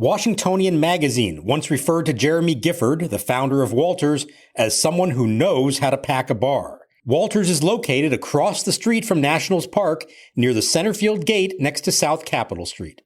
Washingtonian Magazine once referred to Jeremy Gifford, the founder of Walters, as someone who knows how to pack a bar. Walters is located across the street from Nationals Park near the center field gate next to South Capitol Street.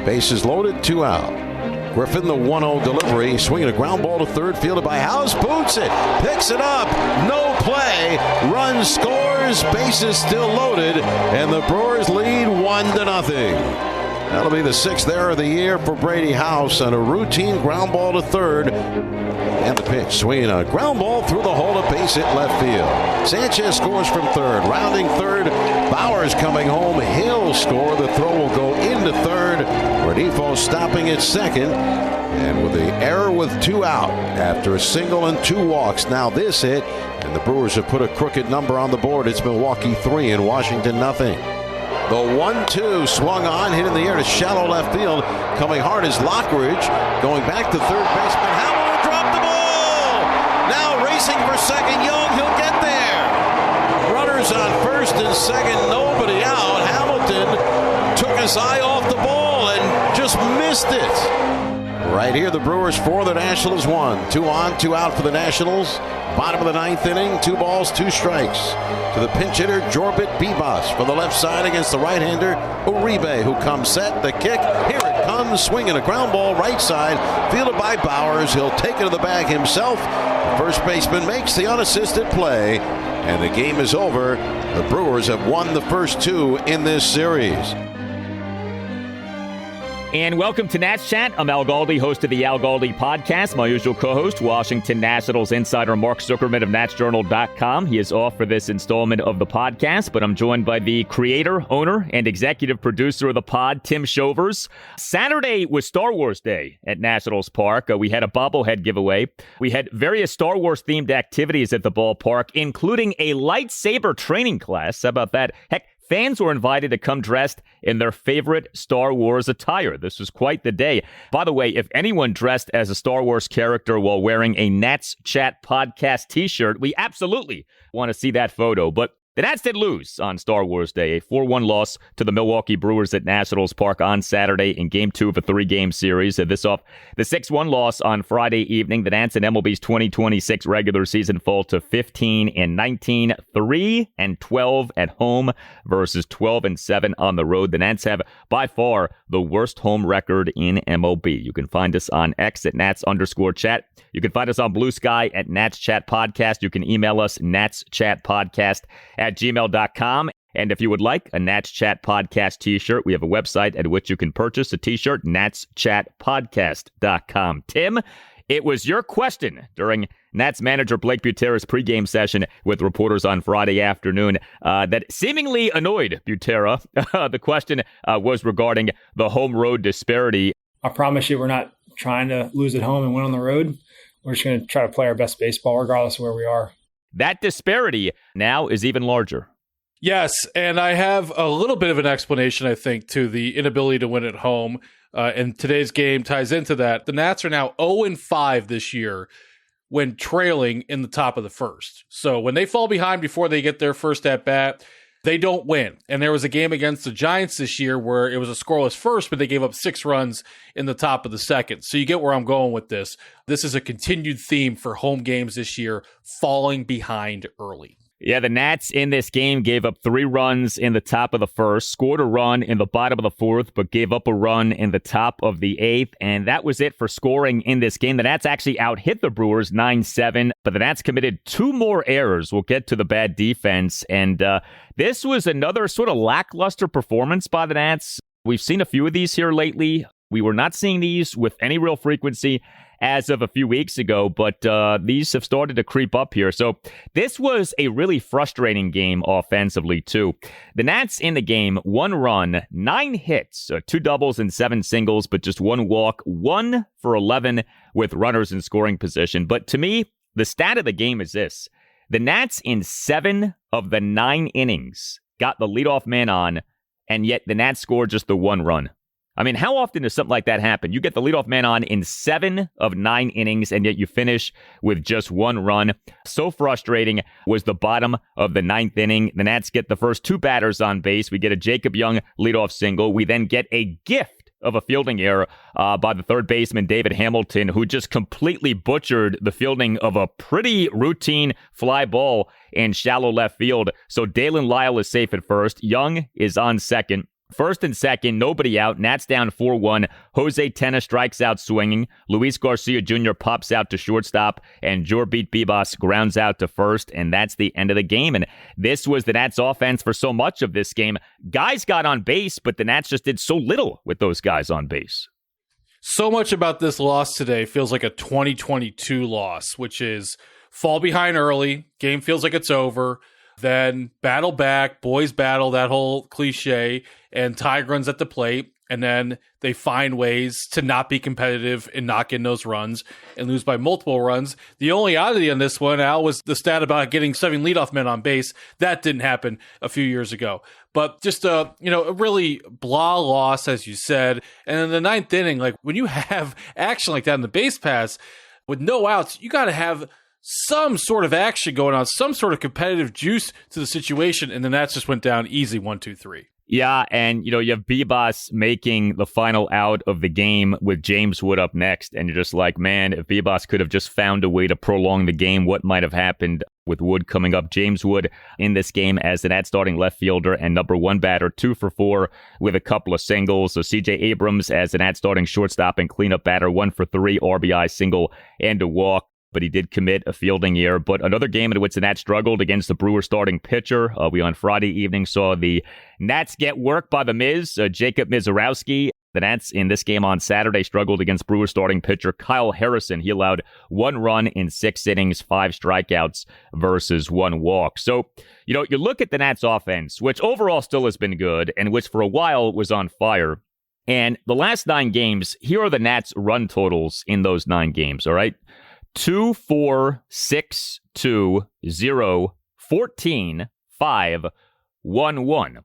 Bases loaded, 2 out. Griffin, the 1-0 delivery, swinging a ground ball to third, fielded by House, boots it, picks it up, no play, run scores, bases still loaded, and the Brewers lead 1-0. That'll be the 6th error of the year for Brady House on a routine ground ball to third. And the pitch, swinging a ground ball through the hole to base hit left field. Sanchez scores from third, rounding third. Bowers coming home, he'll score. The throw will go into third. Rengifo stopping at second. And with the error with 2 out after a single and 2 walks, now this hit. And the Brewers have put a crooked number on the board. It's Milwaukee 3 and Washington nothing. The 1-2 swung on, hit in the air to shallow left field. Coming hard is Lockridge. Going back to third baseman. Howell dropped the ball. Now racing for second. Young, he'll get there. Runners on first and second. Nobody out. Hamilton took his eye off the ball and just missed it. Right here, the Brewers 4, the Nationals 1. 2 on, 2 out for the Nationals. Bottom of the 9th inning, 2 balls, 2 strikes. To the pinch hitter, Jorbit Bibas for the left side against the right-hander, Uribe, who comes set. The kick, here it comes, swinging a ground ball right side, fielded by Bowers. He'll take it to the bag himself. The first baseman makes the unassisted play, and the game is over. The Brewers have won the first 2 in this series. And welcome to Nats Chat. I'm Al Galdi, host of the Al Galdi podcast. My usual co-host, Washington Nationals insider Mark Zuckerman of NatsJournal.com. He is off for this installment of the podcast, but I'm joined by the creator, owner, and executive producer of the pod, Tim Shovers. Saturday was Star Wars Day at Nationals Park. We had a bobblehead giveaway. We had various Star Wars-themed activities at the ballpark, including a lightsaber training class. How about that? Heck, fans were invited to come dressed in their favorite Star Wars attire. This was quite the day. By the way, if anyone dressed as a Star Wars character while wearing a Nats Chat podcast t-shirt, we absolutely want to see that photo. But the Nats did lose on Star Wars Day, a 4-1 loss to the Milwaukee Brewers at Nationals Park on Saturday in Game 2 of a 3-game series. This off the 6-1 loss on Friday evening. The Nats and MLB's 2026 regular season fall to 15-19, 3-12 at home versus 12-7 on the road. The Nats have by far the worst home record in MLB. You can find us on X at Nats_chat. You can find us on Blue Sky at Nats Chat Podcast. You can email us natschatpodcast@gmail.com. And if you would like a Nats Chat Podcast t-shirt, we have a website at which you can purchase a t-shirt, natschatpodcast.com. Tim, it was your question during Nats manager Blake Butera's pregame session with reporters on Friday afternoon that seemingly annoyed Butera. The question was regarding the home road disparity. I promise you we're not trying to lose at home and win on the road. We're just going to try to play our best baseball regardless of where we are. That disparity now is even larger. Yes, and I have a little bit of an explanation, I think, to the inability to win at home. And today's game ties into that. The Nats are now 0-5 this year when trailing in the top of the first. So when they fall behind before they get their first at-bat, they don't win. And there was a game against the Giants this year where it was a scoreless first, but they gave up 6 runs in the top of the second. So you get where I'm going with this. This is a continued theme for home games this year, falling behind early. Yeah, the Nats in this game gave up 3 runs in the top of the first, scored a run in the bottom of the fourth, but gave up a run in the top of the eighth, and that was it for scoring in this game. The Nats actually out-hit the Brewers 9-7, but the Nats committed 2 more errors. We'll get to the bad defense, and this was another sort of lackluster performance by the Nats. We've seen a few of these here lately. We were not seeing these with any real frequency as of a few weeks ago, but these have started to creep up here. So this was a really frustrating game offensively, too. The Nats in the game, 1 run, 9 hits, 2 doubles and 7 singles, but just 1 walk, 1 for 11 with runners in scoring position. But to me, the stat of the game is this. The Nats in 7 of the 9 innings got the leadoff man on, and yet the Nats scored just the 1 run. I mean, how often does something like that happen? You get the leadoff man on in 7 of 9 innings, and yet you finish with just 1 run. So frustrating. Was the bottom of the 9th inning. The Nats get the first 2 batters on base. We get a Jacob Young leadoff single. We then get a gift of a fielding error by the third baseman, David Hamilton, who just completely butchered the fielding of a pretty routine fly ball in shallow left field. So Dalen Lyle is safe at first. Young is on second. First and second, nobody out. Nats down 4-1. Jose Tena strikes out swinging. Luis Garcia Jr. pops out to shortstop. And Jorbit Bibas grounds out to first. And that's the end of the game. And this was the Nats offense for so much of this game. Guys got on base, but the Nats just did so little with those guys on base. So much about this loss today feels like a 2022 loss, which is fall behind early. Game feels like it's over. Then battle back, boys battle, that whole cliche, and Ty runs at the plate, and then they find ways to not be competitive and not get those runs and lose by multiple runs. The only oddity on this one, Al, was the stat about getting 7 leadoff men on base. That didn't happen a few years ago. But just a really blah loss, as you said. And in the 9th inning, like when you have action like that in the base pass with no outs, you got to have some sort of action going on, some sort of competitive juice to the situation, and then that just went down easy 1-2-3. Yeah, and you have Bibas making the final out of the game with James Wood up next, and you're just like, man, if Bibas could have just found a way to prolong the game, what might have happened with Wood coming up? James Wood in this game as the Nats starting left fielder and number 1 batter, 2 for 4 with a couple of singles. So CJ Abrams as the Nats starting shortstop and cleanup batter, 1 for 3 RBI single and a walk. But he did commit a fielding error. But another game in which the Nats struggled against the Brewers starting pitcher. We on Friday evening saw the Nats get work by the Miz, Jacob Mizorowski. The Nats in this game on Saturday struggled against Brewers starting pitcher Kyle Harrison. He allowed 1 run in 6 innings, 5 strikeouts versus 1 walk. So, you look at the Nats offense, which overall still has been good and which for a while was on fire. And the last 9 games, here are the Nats run totals in those 9 games, all right? 2, 4, 6, 2, 0, 14, 5, 1, 1.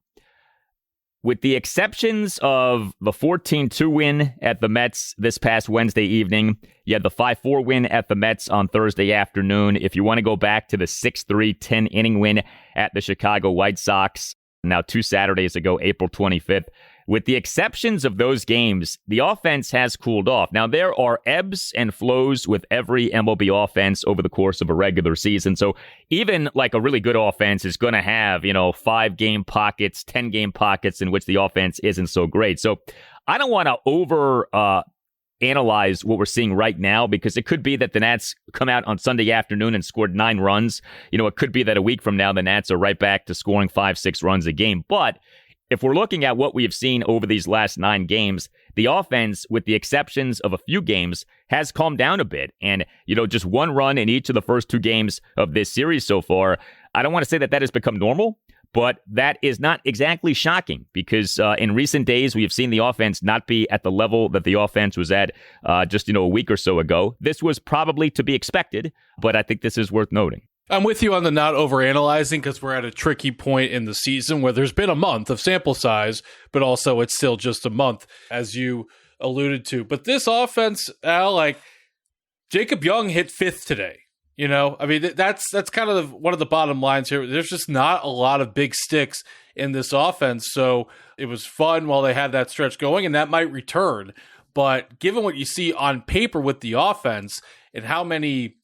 With the exceptions of the 14-2 win at the Mets this past Wednesday evening, you had the 5-4 win at the Mets on Thursday afternoon. If you want to go back to the 6-3 10-inning win at the Chicago White Sox, now 2 Saturdays ago, April 25th, with the exceptions of those games, the offense has cooled off. Now, there are ebbs and flows with every MLB offense over the course of a regular season. So even like a really good offense is going to have, 5-game pockets, 10-game pockets in which the offense isn't so great. So I don't want to analyze what we're seeing right now, because it could be that the Nats come out on Sunday afternoon and scored 9 runs. It could be that a week from now, the Nats are right back to scoring 5-6 runs a game. But if we're looking at what we have seen over these last 9 games, the offense, with the exceptions of a few games, has calmed down a bit. And, just 1 run in each of the first 2 games of this series so far. I don't want to say that has become normal, but that is not exactly shocking, because in recent days, we have seen the offense not be at the level that the offense was at just, a week or so ago. This was probably to be expected, but I think this is worth noting. I'm with you on the not overanalyzing, because we're at a tricky point in the season where there's been a month of sample size, but also it's still just a month, as you alluded to. But this offense, Al, like Jacob Young hit 5th today. That's kind of one of the bottom lines here. There's just not a lot of big sticks in this offense. So it was fun while they had that stretch going, and that might return. But given what you see on paper with the offense and how many,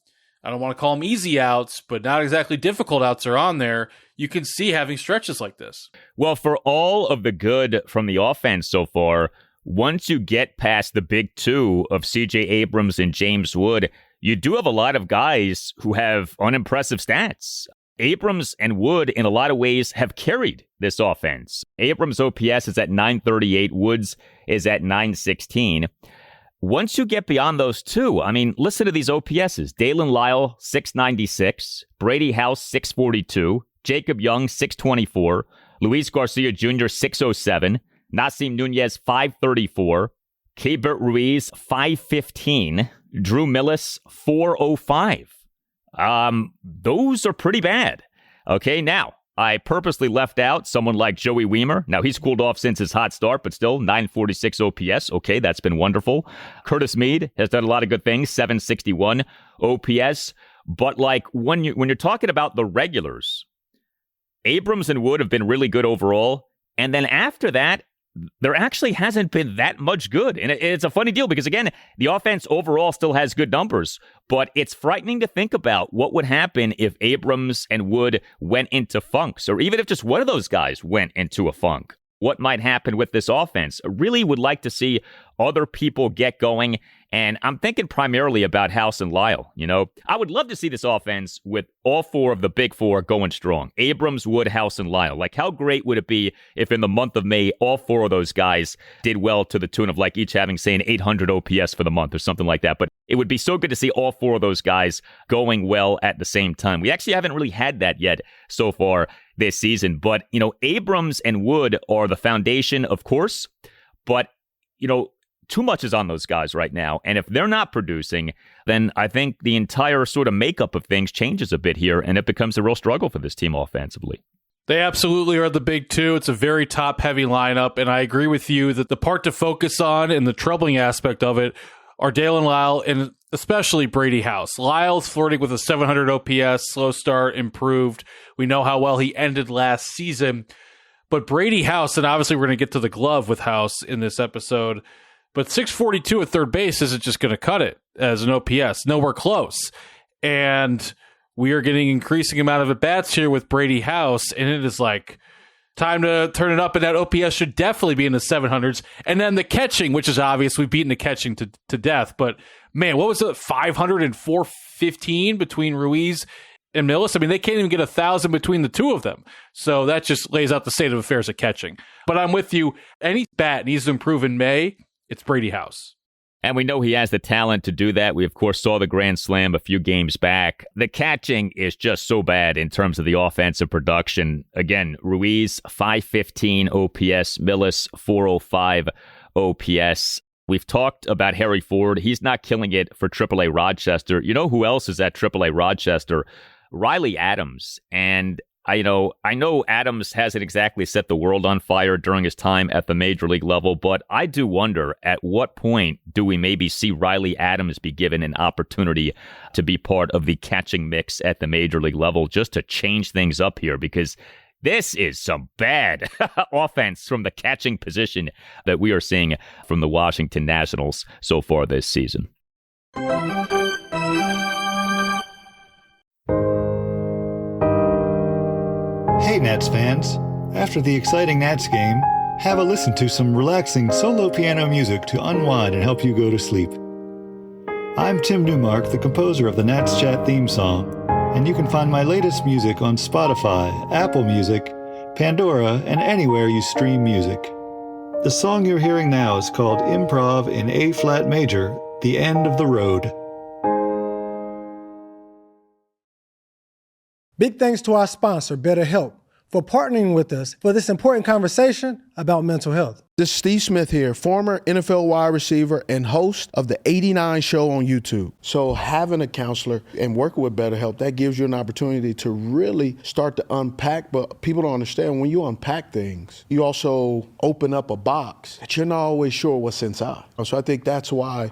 I don't want to call them easy outs, but not exactly difficult outs are on there, you can see having stretches like this. Well, for all of the good from the offense so far, once you get past the big 2 of CJ Abrams and James Wood, you do have a lot of guys who have unimpressive stats. Abrams and Wood, in a lot of ways, have carried this offense. Abrams' OPS is at 938. Woods is at 916. Once you get beyond those 2, listen to these OPSs. Dalen Lyle, 696. Brady House, 642. Jacob Young, 624. Luis Garcia Jr., 607. Nasim Nunez, 534. Keibert Ruiz, 515. Drew Millis, 405. Those are pretty bad. Okay, now, I purposely left out someone like Joey Wiemer. Now, he's cooled off since his hot start, but still 946 OPS. Okay, that's been wonderful. Curtis Mead has done a lot of good things, 761 OPS. But like when you're talking about the regulars, Abrams and Wood have been really good overall. And then after that, there actually hasn't been that much good. And it's a funny deal because, again, the offense overall still has good numbers, but it's frightening to think about what would happen if Abrams and Wood went into funks, or even if just one of those guys went into a funk. What might happen with this offense? I really would like to see other people get going, and I'm thinking primarily about House and Lyle. You know, I would love to see this offense with all four of the big four going strong. Abrams, Wood, House, and Lyle. Like, how great would it be if in the month of May, all four of those guys did well to the tune of like each having, say, an 800 OPS for the month or something like that. But it would be so good to see all four of those guys going well at the same time. We actually haven't really had that yet so far this season. But, you know, Abrams and Wood are the foundation, of course. But, you know, too much is on those guys right now. And if they're not producing, then I think the entire sort of makeup of things changes a bit here, and it becomes a real struggle for this team offensively. They absolutely are the big two. It's a very top-heavy lineup, and I agree with you that the part to focus on and the troubling aspect of it are Dalen Lyle and especially Brady House. Lyle's flirting with a 700 OPS, slow start, improved. We know how well he ended last season. But Brady House, and obviously we're going to get to the glove with House in this episode, but 642 at third base isn't just going to cut it as an OPS. Nowhere close. And we are getting increasing amount of at-bats here with Brady House, and it is like time to turn it up, and that OPS should definitely be in the 700s. And then the catching, which is obvious. We've beaten the catching to death. But, man, what was it, 500 and 415 between Ruiz and Millis? I mean, they can't even get 1,000 between the two of them. So that just lays out the state of affairs at catching. But I'm with you. Any bat needs to improve in May. It's Brady House. And we know he has the talent to do that. We, of course, saw the grand slam a few games back. The catching is just so bad in terms of the offensive production. Again, Ruiz, 515 OPS, Millis, 405 OPS. We've talked about Harry Ford. He's not killing it for AAA Rochester. You know who else is at AAA Rochester? Riley Adams. And I know Adams hasn't exactly set the world on fire during his time at the major league level, but I do wonder at what point do we maybe see Riley Adams be given an opportunity to be part of the catching mix at the major league level just to change things up here, because this is some bad offense from the catching position that we are seeing from the Washington Nationals so far this season. Hey Nats fans, after the exciting Nats game, have a listen to some relaxing solo piano music to unwind and help you go to sleep. I'm Tim Newmark, the composer of the Nats Chat theme song, and you can find my latest music on Spotify, Apple Music, Pandora, and anywhere you stream music. The song you're hearing now is called Improv in A-flat major, The End of the Road. Big thanks to our sponsor, BetterHelp, for partnering with us for this important conversation about mental health. This is Steve Smith here, former NFL wide receiver and host of the 89 show on YouTube. So having a counselor and working with BetterHelp, that gives you an opportunity to really start to unpack. But people don't understand, when you unpack things, you also open up a box that you're not always sure what's inside. So I think that's why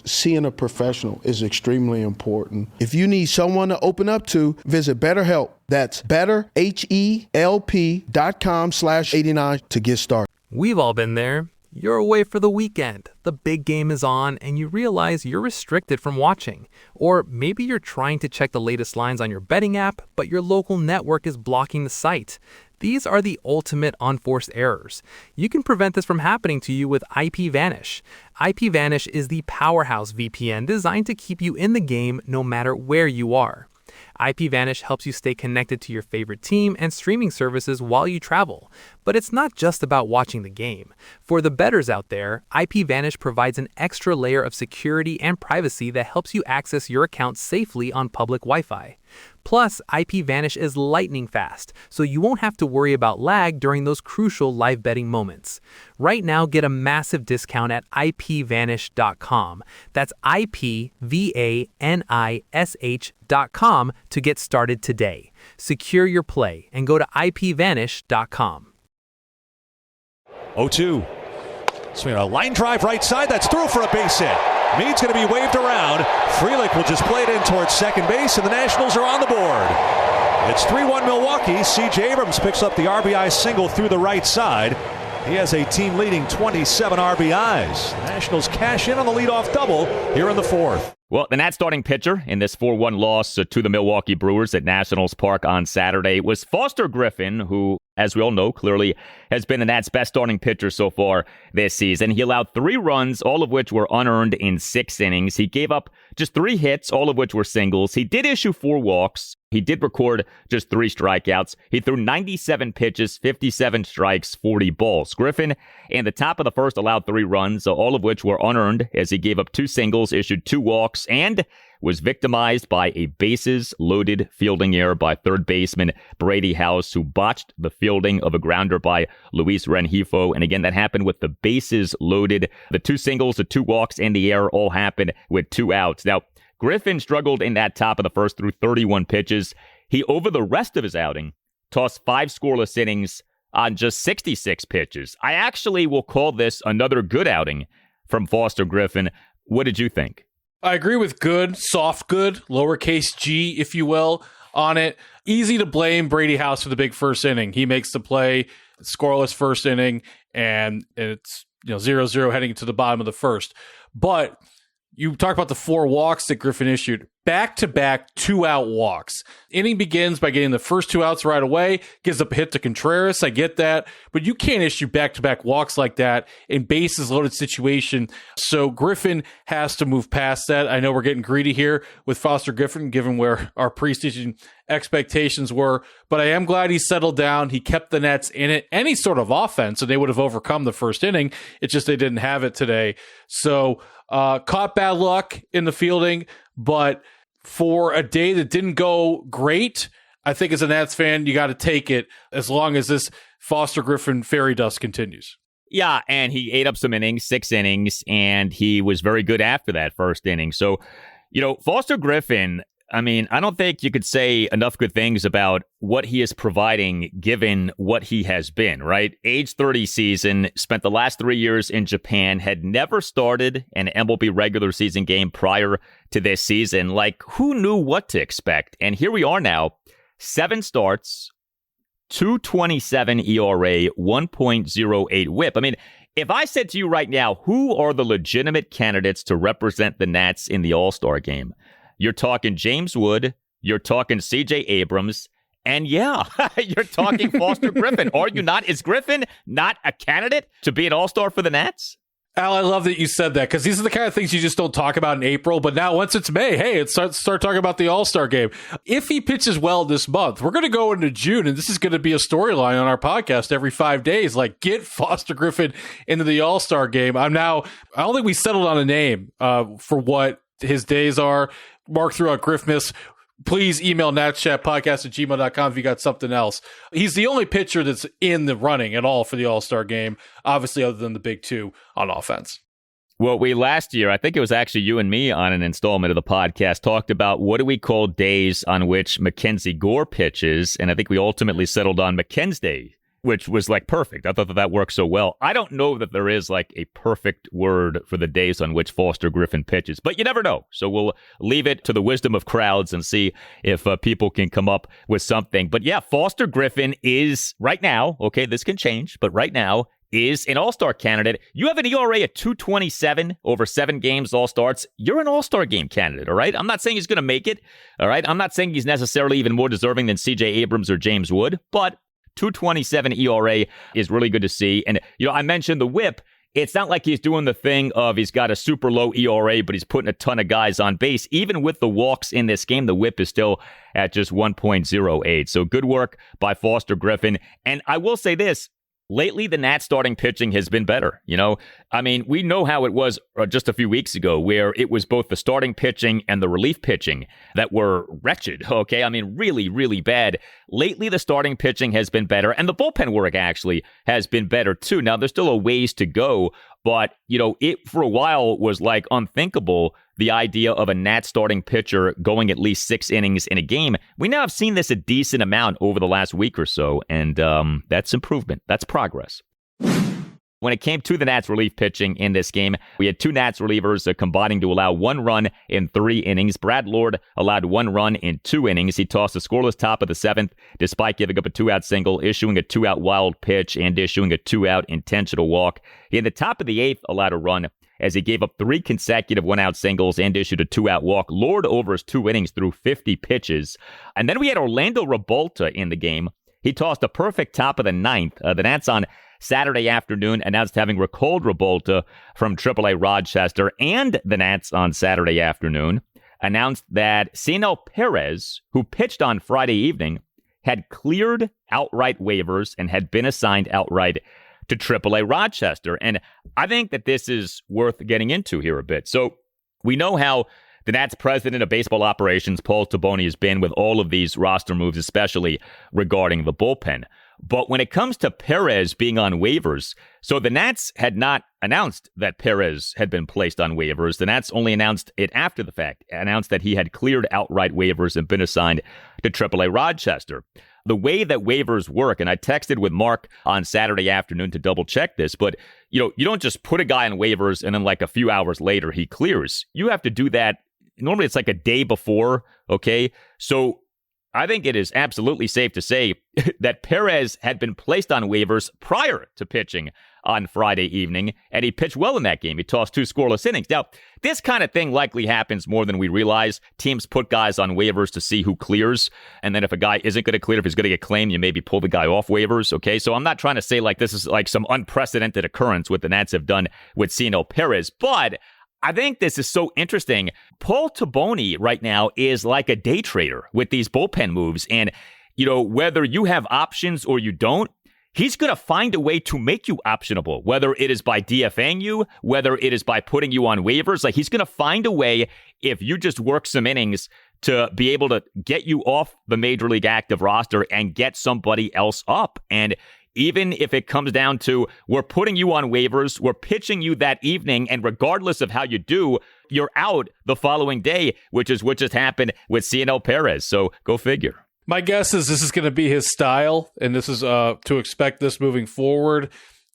seeing a professional is extremely important. If you need someone to open up to, visit BetterHelp. That's betterhelp.com/89 to get started. We've all been there. You're away for the weekend. The big game is on, and you realize you're restricted from watching. Or maybe you're trying to check the latest lines on your betting app, but your local network is blocking the site. These are the ultimate unforced errors. You can prevent this from happening to you with IPVanish. IPVanish is the powerhouse VPN designed to keep you in the game no matter where you are. IPVanish helps you stay connected to your favorite team and streaming services while you travel. But it's not just about watching the game. For the bettors out there, IPVanish provides an extra layer of security and privacy that helps you access your account safely on public Wi-Fi. Plus, IPVanish is lightning fast, so you won't have to worry about lag during those crucial live betting moments. Right now, get a massive discount at IPVanish.com. That's IPVanish.com to get started today. Secure your play and go to ipvanish.com. 0-2. Swing a line drive right side. That's through for a base hit. Meade's going to be waved around. Frelick will just play it in towards second base, and the Nationals are on the board. It's 3-1 Milwaukee. C.J. Abrams picks up the RBI single through the right side. He has a team-leading 27 RBIs. The Nationals cash in on the leadoff double here in the fourth. Well, the Nats starting pitcher in this 4-1 loss to the Milwaukee Brewers at Nationals Park on Saturday was Foster Griffin, who, as we all know, clearly has been the Nats' best starting pitcher so far this season. He allowed 3 runs, all of which were unearned in 6 innings. He gave up just 3 hits, all of which were singles. He did issue 4 walks. He did record just 3 strikeouts. He threw 97 pitches, 57 strikes, 40 balls. Griffin, in the top of the first, allowed 3 runs, all of which were unearned, as he gave up 2 singles, issued 2 walks, and was victimized by a bases-loaded fielding error by third baseman Brady House, who botched the fielding of a grounder by Luis Rengifo. And again, that happened with the bases loaded. The 2 singles, the 2 walks, and the error all happened with 2 outs. Now, Griffin struggled in that top of the first through 31 pitches. He, over the rest of his outing, tossed 5 scoreless innings on just 66 pitches. I actually will call this another good outing from Foster Griffin. What did you think? I agree with good, soft good, lowercase g, if you will, on it. Easy to blame Brady House for the big first inning. He makes the play, scoreless first inning, and it's 0-0 heading into the bottom of the first. But you talk about the 4 walks that Griffin issued. Back-to-back 2-out walks. Inning begins by getting the first 2 outs right away. Gives up a hit to Contreras. I get that. But you can't issue back-to-back walks like that in bases-loaded situation. So Griffin has to move past that. I know we're getting greedy here with Foster Griffin, given where our preseason expectations were. But I am glad he settled down. He kept the Nets in it. Any sort of offense, and they would have overcome the first inning. It's just they didn't have it today. So caught bad luck in the fielding, but for a day that didn't go great, I think as a Nats fan, you got to take it as long as this Foster Griffin fairy dust continues. Yeah, and he ate up some innings, 6 innings, and he was very good after that first inning. So, Foster Griffin, I mean, I don't think you could say enough good things about what he is providing given what he has been, right? Age 30 season, spent the last 3 years in Japan, had never started an MLB regular season game prior to this season. Like, who knew what to expect? And here we are now, 7 starts, 2.27 ERA, 1.08 whip. I mean, if I said to you right now, who are the legitimate candidates to represent the Nats in the All-Star game? You're talking James Wood, you're talking C.J. Abrams, and yeah, you're talking Foster Griffin. Are you not? Is Griffin not a candidate to be an all-star for the Nats? Al, I love that you said that, because these are the kind of things you just don't talk about in April. But now once it's May, hey, it's start talking about the All-Star game. If he pitches well this month, we're going to go into June, and this is going to be a storyline on our podcast every 5 days. Like, get Foster Griffin into the All-Star game. I don't think we settled on a name for what his days are. Mark threw out Griffmas. Please email natschatpodcast@gmail.com if you got something else. He's the only pitcher that's in the running at all for the All-Star game, obviously, other than the big 2 on offense. Well, we last year, I think it was actually you and me on an installment of the podcast, talked about what do we call days on which Mackenzie Gore pitches, and I think we ultimately settled on McKenn's Day, which was like perfect. I thought that worked so well. I don't know that there is like a perfect word for the days on which Foster Griffin pitches, but you never know. So we'll leave it to the wisdom of crowds and see if people can come up with something. But yeah, Foster Griffin is right now, okay, this can change, but right now is an all-star candidate. You have an ERA at 2.27 over 7 games, all starts. You're an all-star game candidate, all right? I'm not saying he's going to make it, all right? I'm not saying he's necessarily even more deserving than C.J. Abrams or James Wood, but 2.27 ERA is really good to see. And, I mentioned the whip. It's not like he's doing the thing of he's got a super low ERA, but he's putting a ton of guys on base. Even with the walks in this game, the whip is still at just 1.08. So good work by Foster Griffin. And I will say this. Lately, the Nats starting pitching has been better. I mean, we know how it was just a few weeks ago, where it was both the starting pitching and the relief pitching that were wretched. Okay. I mean, really, really bad. Lately, the starting pitching has been better, and the bullpen work actually has been better too. Now, there's still a ways to go But, it for a while was like unthinkable, the idea of a Nats starting pitcher going at least 6 innings in a game. We now have seen this a decent amount over the last week or so, and that's improvement. That's progress. When it came to the Nats relief pitching in this game, we had 2 Nats relievers combining to allow 1 run in 3 innings. Brad Lord allowed 1 run in 2 innings. He tossed a scoreless top of the 7th, despite giving up a 2-out single, issuing a 2-out wild pitch, and issuing a 2-out intentional walk. He in the top of the 8th allowed a run as he gave up 3 consecutive 1-out singles and issued a 2-out walk. Lord over his 2 innings threw 50 pitches. And then we had Orlando Ribalta in the game. He tossed a perfect top of the 9th. The Nats on Saturday afternoon announced having recalled Ribalta from AAA Rochester, and the Nats on Saturday afternoon announced that Cionel Perez, who pitched on Friday evening, had cleared outright waivers and had been assigned outright to AAA Rochester. And I think that this is worth getting into here a bit. So we know how the Nats president of baseball operations, Paul Taboni, has been with all of these roster moves, especially regarding the bullpen. But when it comes to Perez being on waivers, so the Nats had not announced that Perez had been placed on waivers. The Nats only announced it after the fact, announced that he had cleared outright waivers and been assigned to AAA Rochester. The way that waivers work, and I texted with Mark on Saturday afternoon to double check this, but you don't just put a guy on waivers and then like a few hours later he clears. You have to do that. Normally it's like a day before, okay? So I think it is absolutely safe to say that Perez had been placed on waivers prior to pitching on Friday evening, and he pitched well in that game. He tossed 2 scoreless innings. Now, this kind of thing likely happens more than we realize. Teams put guys on waivers to see who clears, and then if a guy isn't going to clear, if he's going to get claimed, you maybe pull the guy off waivers, okay? So I'm not trying to say like this is like some unprecedented occurrence what the Nats have done with Cionel Perez, but I think this is so interesting. Paul Taboni right now is like a day trader with these bullpen moves. And, whether you have options or you don't, he's going to find a way to make you optionable, whether it is by DFAing you, whether it is by putting you on waivers. Like, he's going to find a way, if you just work some innings, to be able to get you off the Major League active roster and get somebody else up. And even if it comes down to we're putting you on waivers, we're pitching you that evening, and regardless of how you do, you're out the following day, which is what just happened with Cionel Perez. So go figure. My guess is this is going to be his style, and this is to expect this moving forward.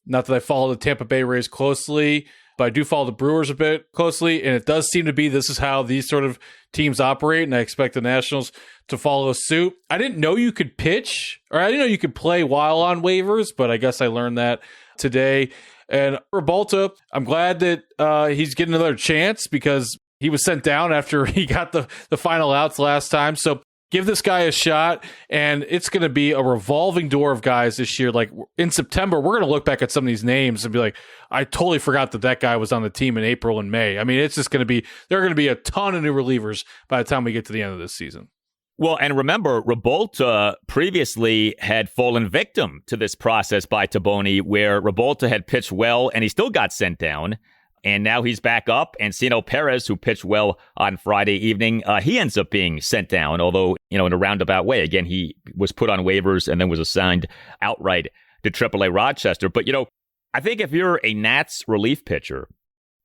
Not that I follow the Tampa Bay Rays closely, but I do follow the Brewers a bit closely, and it does seem to be this is how these sort of teams operate, and I expect the Nationals to follow suit. I didn't know you could pitch, or I didn't know you could play while on waivers, but I guess I learned that today. And Ribalta, I'm glad that he's getting another chance because he was sent down after he got the final outs last time. So give this guy a shot, and it's going to be a revolving door of guys this year. Like in September, we're going to look back at some of these names and be like, I totally forgot that guy was on the team in April and May. I mean, it's just going to be, there are going to be a ton of new relievers by the time we get to the end of this season. Well, and remember, Ribalta previously had fallen victim to this process by Taboni, where Ribalta had pitched well and he still got sent down. And now he's back up, and Cionel Perez, who pitched well on Friday evening, he ends up being sent down, although, in a roundabout way. Again, he was put on waivers and then was assigned outright to AAA Rochester. But, I think if you're a Nats relief pitcher,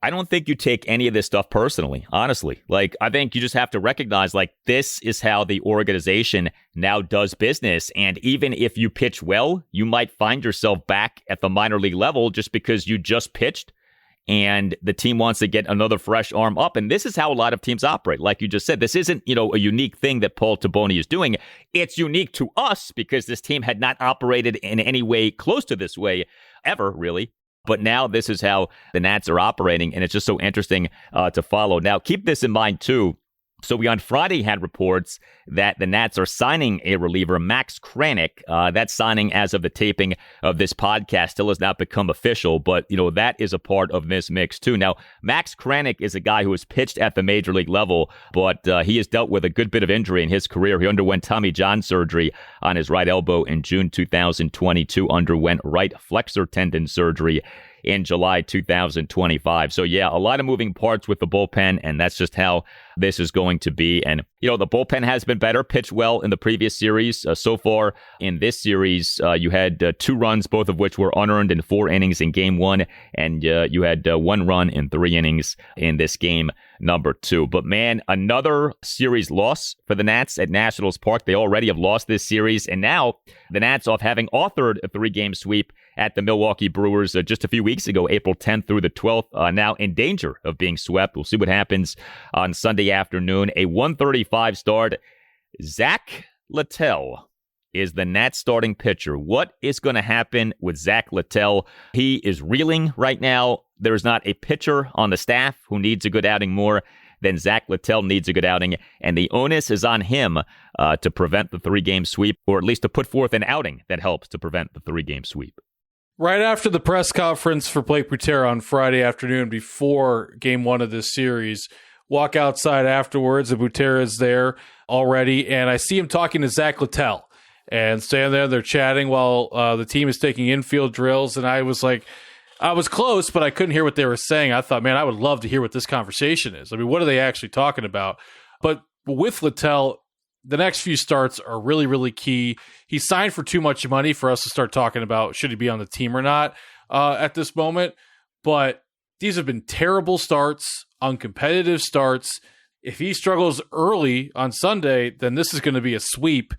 I don't think you take any of this stuff personally, honestly. Like, I think you just have to recognize, like, this is how the organization now does business. And even if you pitch well, you might find yourself back at the minor league level just because you just pitched and the team wants to get another fresh arm up. And this is how a lot of teams operate. Like you just said, this isn't, a unique thing that Paul Taboni is doing. It's unique to us because this team had not operated in any way close to this way ever, really. But now this is how the Nats are operating, and it's just so interesting to follow. Now, keep this in mind, too. So we on Friday had reports that the Nats are signing a reliever, Max Kranick. That signing, as of the taping of this podcast, still has not become official, but that is a part of this mix too. Now, Max Kranick is a guy who has pitched at the major league level, but he has dealt with a good bit of injury in his career. He underwent Tommy John surgery on his right elbow in June 2022, underwent right flexor tendon surgery in July 2025. So, yeah, a lot of moving parts with the bullpen, and that's just how this is going to be. And, the bullpen has been better, pitched well in the previous series. So far in this series, you had 2 runs, both of which were unearned in 4 innings in game 1, and you had 1 run in 3 innings in this game number 2. But, man, another series loss for the Nats at Nationals Park. They already have lost this series, and now the Nats, off having authored a 3-game sweep at the Milwaukee Brewers just a few weeks ago, April 10th through the 12th, now in danger of being swept. We'll see what happens on Sunday afternoon. A 135 start. Zack Littell is the Nats starting pitcher. What is going to happen with Zack Littell? He is reeling right now. There is not a pitcher on the staff who needs a good outing more than Zack Littell needs a good outing, and the onus is on him to prevent the 3-game sweep, or at least to put forth an outing that helps to prevent the 3-game sweep. Right after the press conference for Blake Butera on Friday afternoon before game 1 of this series, walk outside afterwards, and Butera's there already, and I see him talking to Zack Littell. And standing there, they're chatting while the team is taking infield drills, and I was like, I was close, but I couldn't hear what they were saying. I thought, man, I would love to hear what this conversation is. I mean, what are they actually talking about? But with Littell, the next few starts are really, really key. He signed for too much money for us to start talking about should he be on the team or not at this moment. But these have been terrible starts, uncompetitive starts. If he struggles early on Sunday, then this is going to be a sweep.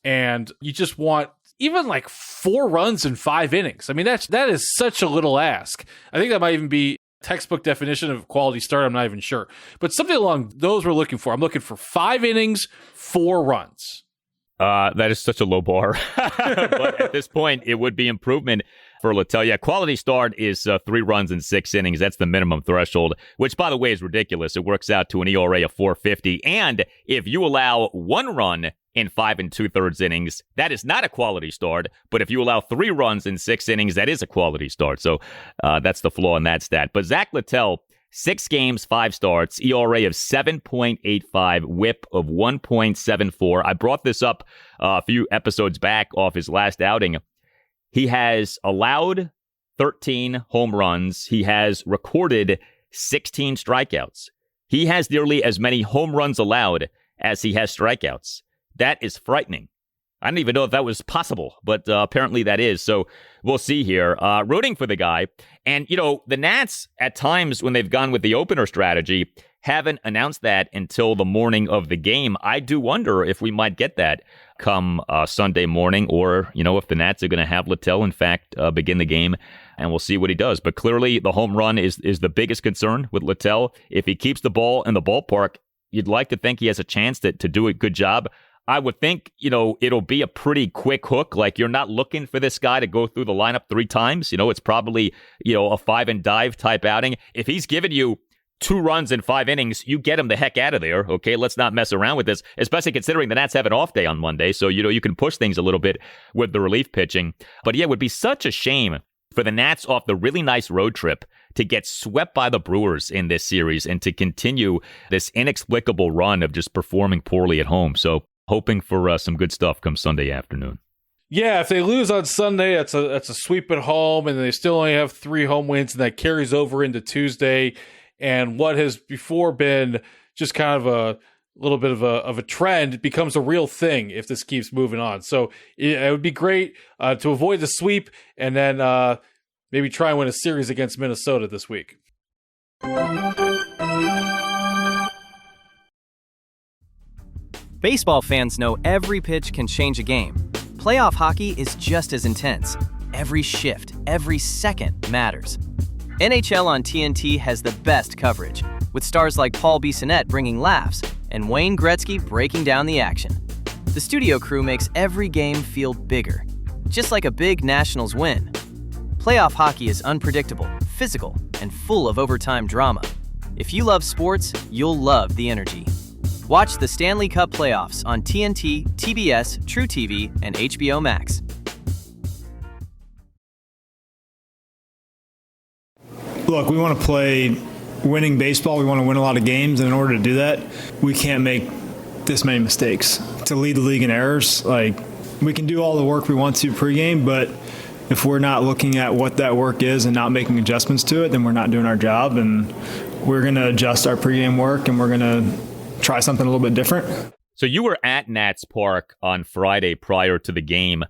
And you just want even like 4 runs in 5 innings. I mean, that is such a little ask. I think that might even be textbook definition of quality start. I'm not even sure. But something along those we're looking for. I'm looking for 5 innings, 4 runs. That is such a low bar. But at this point, it would be improvement for Littell. Yeah, quality start is 3 runs in 6 innings. That's the minimum threshold, which, by the way, is ridiculous. It works out to an ERA of 4.50. And if you allow 1 run in 5 2/3 innings, that is not a quality start. But if you allow 3 runs in 6 innings, that is a quality start. So that's the flaw in that stat. But Zack Littell, 6 games, 5 starts, ERA of 7.85, whip of 1.74. I brought this up a few episodes back off his last outing. He has allowed 13 home runs. He has recorded 16 strikeouts. He has nearly as many home runs allowed as he has strikeouts. That is frightening. I didn't even know if that was possible, but apparently that is. So we'll see here. Rooting for the guy. And, the Nats, at times when they've gone with the opener strategy, haven't announced that until the morning of the game. I do wonder if we might get that come Sunday morning, or, if the Nats are going to have Littell, in fact, begin the game, and we'll see what he does. But clearly the home run is the biggest concern with Littell. If he keeps the ball in the ballpark, you'd like to think he has a chance to do a good job. I would think, it'll be a pretty quick hook. Like, you're not looking for this guy to go through the lineup 3 times. It's probably, a 5 and dive type outing. If he's given you 2 runs in 5 innings, you get him the heck out of there. Okay, let's not mess around with this, especially considering the Nats have an off day on Monday. So, you can push things a little bit with the relief pitching. But yeah, it would be such a shame for the Nats off the really nice road trip to get swept by the Brewers in this series and to continue this inexplicable run of just performing poorly at home. So, hoping for some good stuff come Sunday afternoon. Yeah, if they lose on Sunday, that's a sweep at home, and they still only have 3 home wins, and that carries over into Tuesday. And what has before been just kind of a little bit of a trend becomes a real thing if this keeps moving on. So it would be great to avoid the sweep, and then maybe try and win a series against Minnesota this week. Baseball fans know every pitch can change a game. Playoff hockey is just as intense. Every shift, every second matters. NHL on TNT has the best coverage, with stars like Paul Bissonnette bringing laughs and Wayne Gretzky breaking down the action. The studio crew makes every game feel bigger, just like a big Nationals win. Playoff hockey is unpredictable, physical, and full of overtime drama. If you love sports, you'll love the energy. Watch the Stanley Cup playoffs on TNT, TBS, truTV, and HBO Max. Look, we want to play winning baseball. We want to win a lot of games, and in order to do that, we can't make this many mistakes. To lead the league in errors, we can do all the work we want to pregame, but If we're not looking at what that work is and not making adjustments to it, then we're not doing our job, and we're going to adjust our pregame work, and we're going to try something a little bit different. So you were at Nats Park on Friday prior to the game.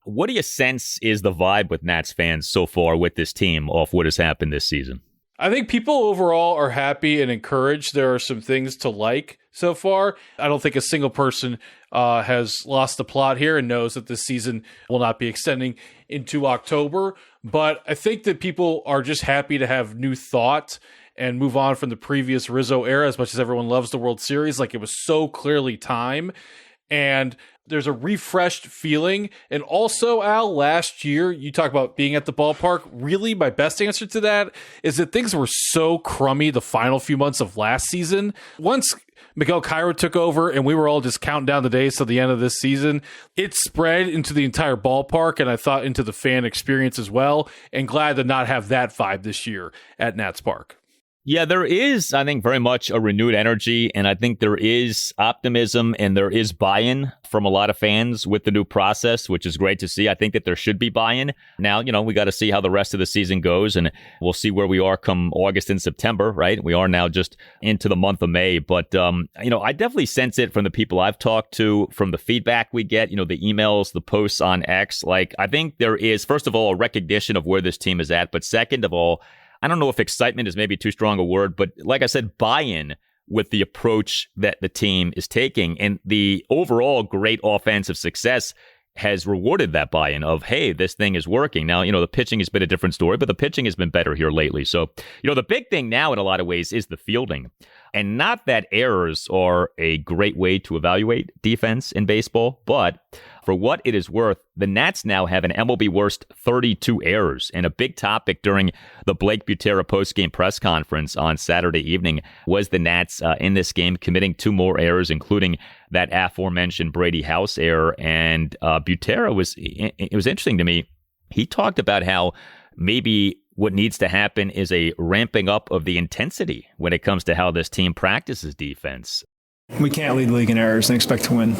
What do you sense is the vibe with Nats fans so far with this team off what has happened this season? I think people overall are happy and encouraged. There are some things to like so far. I don't think a single person has lost the plot here and knows that this season will not be extending into October. But I think that people are just happy to have new thought and move on from the previous Rizzo era, as much as everyone loves the World Series. Like, it was so clearly time. And there's a refreshed feeling. And also, Al, last year, you talk about being at the ballpark. Really, my best answer to that is that things were so crummy the final few months of last season. Once Miguel Cairo took over and we were all just counting down the days to the end of this season, it spread into the entire ballpark, and I thought into the fan experience as well. And glad to not have that vibe this year at Nats Park. Yeah, there is, I think, very much a renewed energy, and I think there is optimism and there is buy-in from a lot of fans with the new process, which is great to see. I think that there should be buy-in. Now, we got to see how the rest of the season goes, and we'll see where we are come August and September, right? We are now just into the month of May, but, I definitely sense it from the people I've talked to, from the feedback we get, the emails, the posts on X. Like, I think there is, first of all, a recognition of where this team is at, but second of all, I don't know if excitement is maybe too strong a word, but like I said, buy-in with the approach that the team is taking. And the overall great offensive success has rewarded that buy-in of, hey, this thing is working. Now, the pitching has been a different story, but the pitching has been better here lately. So, the big thing now in a lot of ways is the fielding. And not that errors are a great way to evaluate defense in baseball, but for what it is worth, the Nats now have an MLB worst 32 errors. And a big topic during the Blake Butera postgame press conference on Saturday evening was the Nats in this game committing 2 more errors, including that aforementioned Brady House error. And Butera it was interesting to me. He talked about how maybe what needs to happen is a ramping up of the intensity when it comes to how this team practices defense. We can't lead the league in errors and expect to win.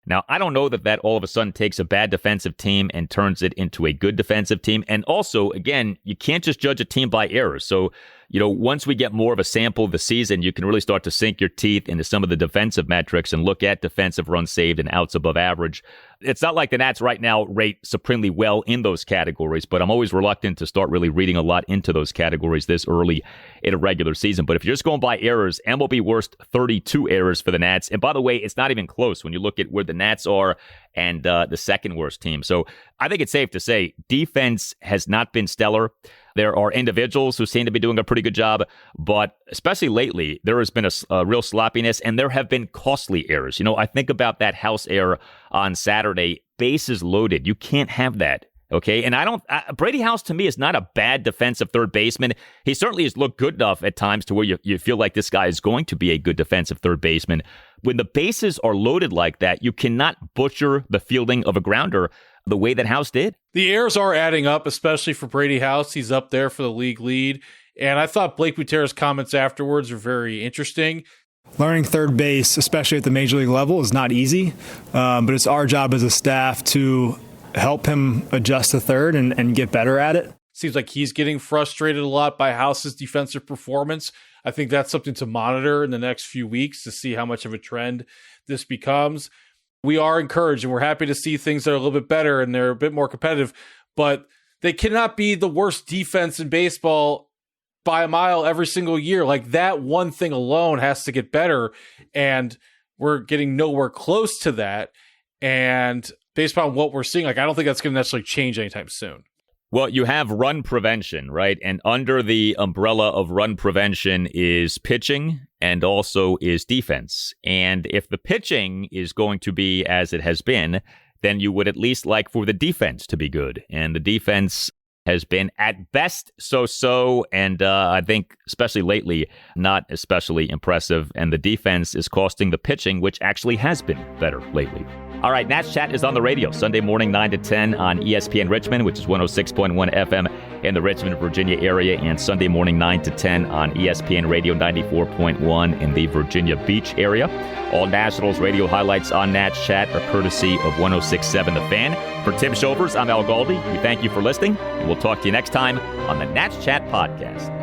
Now, I don't know that all of a sudden takes a bad defensive team and turns it into a good defensive team. And also, again, you can't just judge a team by errors. So, once we get more of a sample of the season, you can really start to sink your teeth into some of the defensive metrics and look at defensive runs saved and outs above average. It's not like the Nats right now rate supremely well in those categories, but I'm always reluctant to start really reading a lot into those categories this early in a regular season. But if you're just going by errors, MLB worst 32 errors for the Nats. And by the way, it's not even close when you look at where the Nats are and the second worst team. So I think it's safe to say defense has not been stellar. There are individuals who seem to be doing a pretty good job, but especially lately, there has been a real sloppiness, and there have been costly errors. I think about that House error on Saturday, bases loaded. You can't have that. Okay, and Brady House to me is not a bad defensive third baseman. He certainly has looked good enough at times to where you feel like this guy is going to be a good defensive third baseman. When the bases are loaded like that, you cannot butcher the fielding of a grounder the way that House did. The errors are adding up, especially for Brady House. He's up there for the league lead. And I thought Blake Butera's comments afterwards were very interesting. Learning third base, especially at the major league level, is not easy, but it's our job as a staff to help him adjust to third and get better at it. Seems like he's getting frustrated a lot by House's defensive performance. I think that's something to monitor in the next few weeks to see how much of a trend this becomes. We are encouraged and we're happy to see things that are a little bit better and they're a bit more competitive, but they cannot be the worst defense in baseball by a mile every single year. Like, that one thing alone has to get better, and we're getting nowhere close to that. And based on what we're seeing, I don't think that's going to necessarily change anytime soon. Well, you have run prevention, right? And under the umbrella of run prevention is pitching and also is defense. And if the pitching is going to be as it has been, then you would at least like for the defense to be good. And the defense has been at best so-so, and I think especially lately, not especially impressive. And the defense is costing the pitching, which actually has been better lately. All right, Nats Chat is on the radio Sunday morning 9 to 10 on ESPN Richmond, which is 106.1 FM in the Richmond, Virginia area, and Sunday morning 9 to 10 on ESPN Radio 94.1 in the Virginia Beach area. All Nationals radio highlights on Nats Chat are courtesy of 106.7 The Fan. For Tim Shovers, I'm Al Galdi. We thank you for listening, and we'll talk to you next time on the Nats Chat podcast.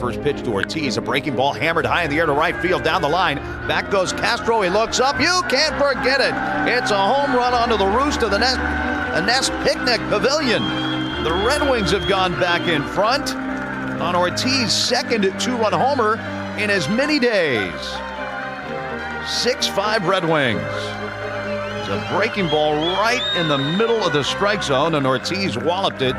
First pitch to Ortiz, a breaking ball hammered high in the air to right field, down the line. Back goes Castro. He looks up. You can't forget it. It's a home run onto the roost of the Nest Picnic Pavilion. The Red Wings have gone back in front on Ortiz's second two-run homer in as many days. 6-5 Red Wings. It's a breaking ball right in the middle of the strike zone, and Ortiz walloped it